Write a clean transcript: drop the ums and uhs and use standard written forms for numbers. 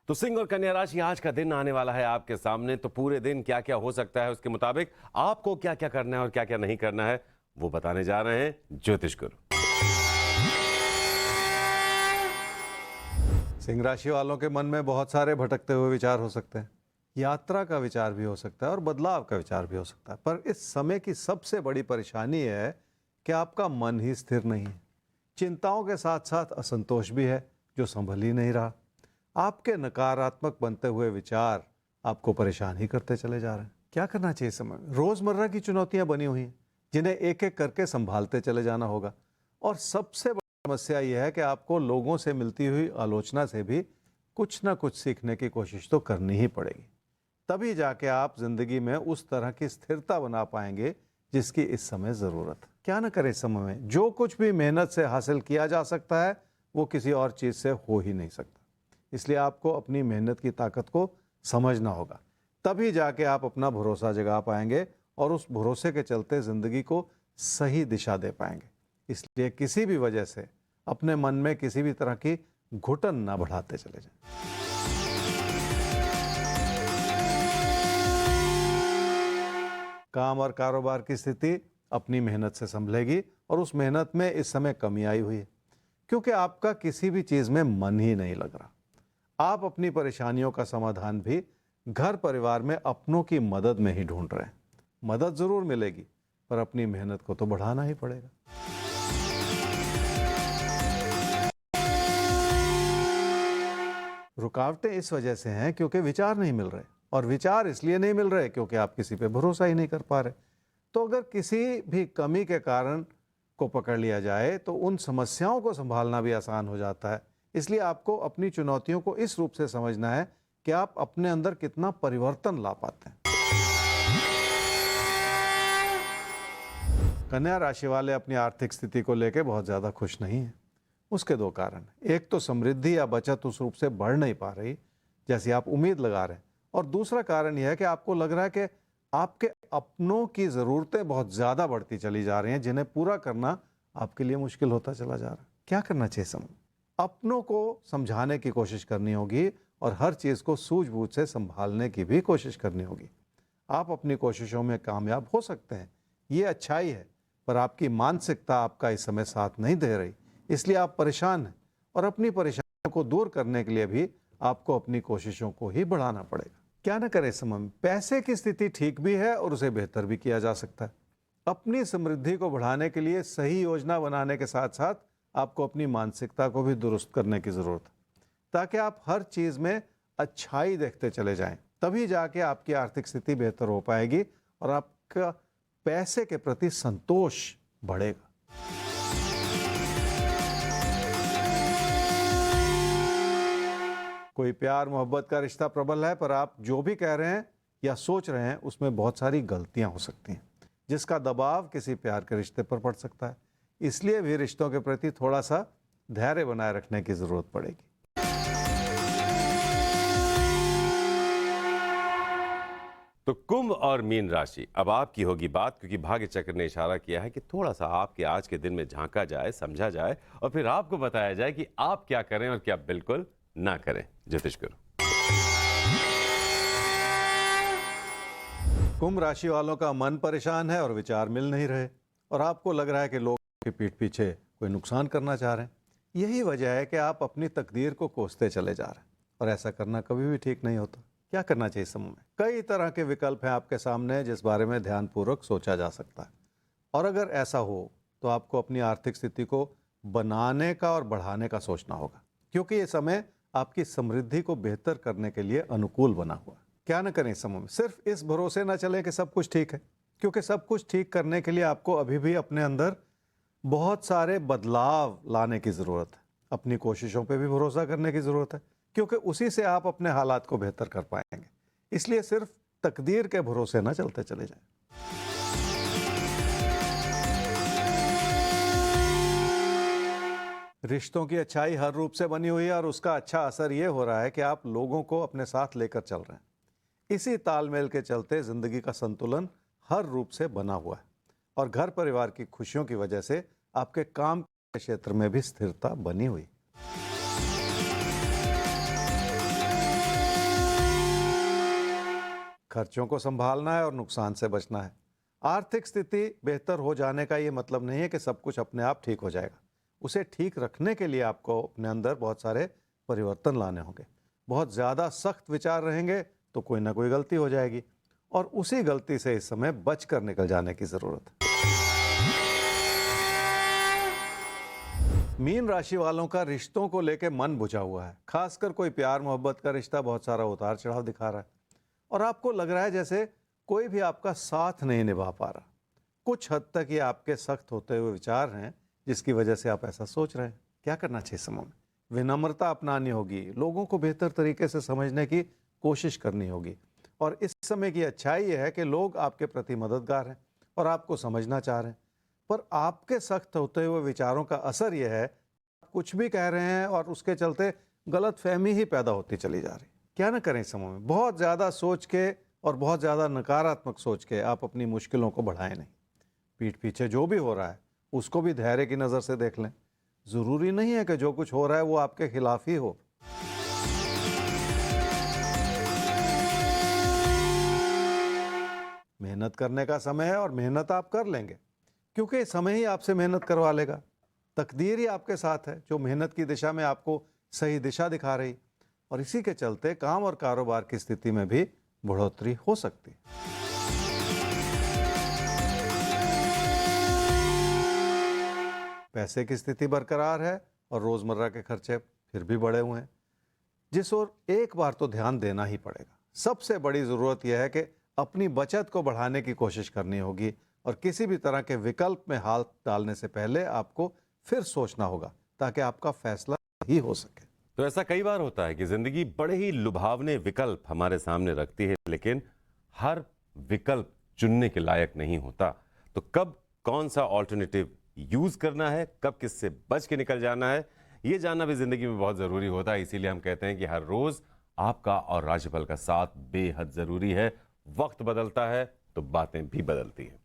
तो सिंह और कन्या राशि, आज का दिन आने वाला है आपके सामने। तो पूरे दिन क्या क्या हो सकता है, उसके मुताबिक आपको क्या क्या करना है और क्या क्या नहीं करना है, वो बताने जा रहे हैं ज्योतिष गुरु। सिंह राशि वालों के मन में बहुत सारे भटकते हुए विचार हो सकते हैं। यात्रा का विचार भी हो सकता है और बदलाव का विचार भी हो सकता है। पर इस समय की सबसे बड़ी परेशानी है कि आपका मन ही स्थिर नहीं है। चिंताओं के साथ साथ असंतोष भी है जो संभल ही नहीं रहा। आपके नकारात्मक बनते हुए विचार आपको परेशान ही करते चले जा रहे हैं। क्या करना चाहिए इस समय में? रोजमर्रा की चुनौतियां बनी हुई हैं जिन्हें एक एक करके संभालते चले जाना होगा। और सबसे बड़ी समस्या यह है कि आपको लोगों से मिलती हुई आलोचना से भी कुछ ना कुछ सीखने की कोशिश तो करनी ही पड़ेगी। तभी जाके आप जिंदगी में उस तरह की स्थिरता बना पाएंगे जिसकी इस समय जरूरत है। क्या ना करें इस समय में? जो कुछ भी मेहनत से हासिल किया जा सकता है वो किसी और चीज से हो ही नहीं सकता। इसलिए आपको अपनी मेहनत की ताकत को समझना होगा। तभी जाके आप अपना भरोसा जगा पाएंगे और उस भरोसे के चलते जिंदगी को सही दिशा दे पाएंगे। इसलिए किसी भी वजह से अपने मन में किसी भी तरह की घुटन ना बढ़ाते चले जाएं। काम और कारोबार की स्थिति अपनी मेहनत से संभलेगी और उस मेहनत में इस समय कमी आई हुई है क्योंकि आपका किसी भी चीज में मन ही नहीं लग रहा। आप अपनी परेशानियों का समाधान भी घर परिवार में अपनों की मदद में ही ढूंढ रहे हैं। मदद जरूर मिलेगी पर अपनी मेहनत को तो बढ़ाना ही पड़ेगा। रुकावटें इस वजह से हैं क्योंकि विचार नहीं मिल रहे, और विचार इसलिए नहीं मिल रहे क्योंकि आप किसी पे भरोसा ही नहीं कर पा रहे। तो अगर किसी भी कमी के कारण को पकड़ लिया जाए तो उन समस्याओं को संभालना भी आसान हो जाता है। इसलिए आपको अपनी चुनौतियों को इस रूप से समझना है कि आप अपने अंदर कितना परिवर्तन ला पाते हैं। कन्या राशि वाले अपनी आर्थिक स्थिति को लेकर बहुत ज्यादा खुश नहीं हैं। उसके दो कारण हैं। एक तो समृद्धि या बचत उस रूप से बढ़ नहीं पा रही जैसी आप उम्मीद लगा रहे हैं, और दूसरा कारण यह है कि आपको लग रहा है कि आपके अपनों की जरूरतें बहुत ज्यादा बढ़ती चली जा रही हैं जिन्हें पूरा करना आपके लिए मुश्किल होता चला जा रहा है। क्या करना चाहिए समय? अपनों को समझाने की कोशिश करनी होगी और हर चीज को सूझबूझ से संभालने की भी कोशिश करनी होगी। आप अपनी कोशिशों में कामयाब हो सकते हैं, ये अच्छाई है, पर आपकी मानसिकता आपका इस समय साथ नहीं दे रही, इसलिए आप परेशान हैं। और अपनी परेशानियों को दूर करने के लिए भी आपको अपनी कोशिशों को ही बढ़ाना पड़ेगा। क्या न करें इस समय में? पैसे की स्थिति ठीक भी है और उसे बेहतर भी किया जा सकता है। अपनी समृद्धि को बढ़ाने के लिए सही योजना बनाने के साथ साथ आपको अपनी मानसिकता को भी दुरुस्त करने की जरूरत है ताकि आप हर चीज में अच्छाई देखते चले जाएं। तभी जाके आपकी आर्थिक स्थिति बेहतर हो पाएगी और आपका पैसे के प्रति संतोष बढ़ेगा। कोई प्यार मोहब्बत का रिश्ता प्रबल है, पर आप जो भी कह रहे हैं या सोच रहे हैं उसमें बहुत सारी गलतियां हो सकती हैं जिसका दबाव किसी प्यार के रिश्ते पर पड़ सकता है। इसलिए भी रिश्तों के प्रति थोड़ा सा धैर्य बनाए रखने की जरूरत पड़ेगी। तो कुंभ और मीन राशि, अब आपकी होगी बात, क्योंकि भाग्य चक्र ने इशारा किया है कि थोड़ा सा आपके आज के दिन में झांका जाए, समझा जाए और फिर आपको बताया जाए कि आप क्या करें और क्या बिल्कुल ना करें। ज्योतिष गुरु। कुंभ राशि वालों का मन परेशान है और विचार मिल नहीं रहे, और आपको लग रहा है कि लोग की पीठ पीछे कोई नुकसान करना चाह रहे हैं। यही वजह है कि आप अपनी तकदीर को कोसते चले जा रहे हैं, और ऐसा करना कभी भी ठीक नहीं होता। क्या करना चाहिए इस समय में? कई तरह के विकल्प हैं आपके सामने जिस बारे में ध्यानपूर्वक सोचा जा सकता है। और अगर ऐसा हो तो आपको अपनी आर्थिक स्थिति को बनाने का और बढ़ाने का सोचना होगा, क्योंकि ये समय आपकी समृद्धि को बेहतर करने के लिए अनुकूल बना हुआ है। क्या न करें इस समय में? सिर्फ इस भरोसे न चलें कि सब कुछ ठीक है, क्योंकि सब कुछ ठीक करने के लिए आपको अभी भी अपने अंदर बहुत सारे बदलाव लाने की जरूरत है। अपनी कोशिशों पे भी भरोसा करने की जरूरत है, क्योंकि उसी से आप अपने हालात को बेहतर कर पाएंगे। इसलिए सिर्फ तकदीर के भरोसे न चलते चले जाएं। रिश्तों की अच्छाई हर रूप से बनी हुई है और उसका अच्छा असर यह हो रहा है कि आप लोगों को अपने साथ लेकर चल रहे हैं। इसी तालमेल के चलते जिंदगी का संतुलन हर रूप से बना हुआ है, और घर परिवार की खुशियों की वजह से आपके काम के क्षेत्र में भी स्थिरता बनी हुई। खर्चों को संभालना है और नुकसान से बचना है। आर्थिक स्थिति बेहतर हो जाने का ये मतलब नहीं है कि सब कुछ अपने आप ठीक हो जाएगा। उसे ठीक रखने के लिए आपको अपने अंदर बहुत सारे परिवर्तन लाने होंगे। बहुत ज़्यादा सख्त विचार रहेंगे तो कोई ना कोई गलती हो जाएगी और उसी गलती से इस समय बच कर निकल जाने की ज़रूरत है। मीन राशि वालों का रिश्तों को लेकर मन बुझा हुआ है। खासकर कोई प्यार मोहब्बत का रिश्ता बहुत सारा उतार चढ़ाव दिखा रहा है और आपको लग रहा है जैसे कोई भी आपका साथ नहीं निभा पा रहा। कुछ हद तक ये आपके सख्त होते हुए विचार हैं जिसकी वजह से आप ऐसा सोच रहे हैं। क्या करना चाहिए समय में? विनम्रता अपनानी होगी, लोगों को बेहतर तरीके से समझने की कोशिश करनी होगी और इस समय की अच्छाई यह है कि लोग आपके प्रति मददगार हैं और आपको समझना चाह रहे हैं। पर आपके सख्त होते हुए विचारों का असर यह है आप कुछ भी कह रहे हैं और उसके चलते गलत फहमी ही पैदा होती चली जा रही। क्या ना करें इस समय में? बहुत ज़्यादा सोच के और बहुत ज़्यादा नकारात्मक सोच के आप अपनी मुश्किलों को बढ़ाएं नहीं। पीठ पीछे जो भी हो रहा है उसको भी धैर्य की नज़र से देख लें। ज़रूरी नहीं है कि जो कुछ हो रहा है वो आपके खिलाफ ही हो। मेहनत करने का समय है और मेहनत आप कर लेंगे क्योंकि समय ही आपसे मेहनत करवा लेगा। तकदीर ही आपके साथ है जो मेहनत की दिशा में आपको सही दिशा दिखा रही और इसी के चलते काम और कारोबार की स्थिति में भी बढ़ोतरी हो सकती है। पैसे की स्थिति बरकरार है और रोजमर्रा के खर्चे फिर भी बढ़े हुए हैं जिस ओर एक बार तो ध्यान देना ही पड़ेगा। सबसे बड़ी जरूरत यह है कि अपनी बचत को बढ़ाने की कोशिश करनी होगी और किसी भी तरह के विकल्प में हाथ डालने से पहले आपको फिर सोचना होगा ताकि आपका फैसला ही हो सके। तो ऐसा कई बार होता है कि जिंदगी बड़े ही लुभावने विकल्प हमारे सामने रखती है, लेकिन हर विकल्प चुनने के लायक नहीं होता। तो कब कौन सा ऑल्टरनेटिव यूज करना है, कब किससे बच के निकल जाना है, ये जानना भी जिंदगी में बहुत जरूरी होता है। इसीलिए हम कहते हैं कि हर रोज आपका और राशिफल का साथ बेहद जरूरी है। वक्त बदलता है तो बातें भी बदलती हैं।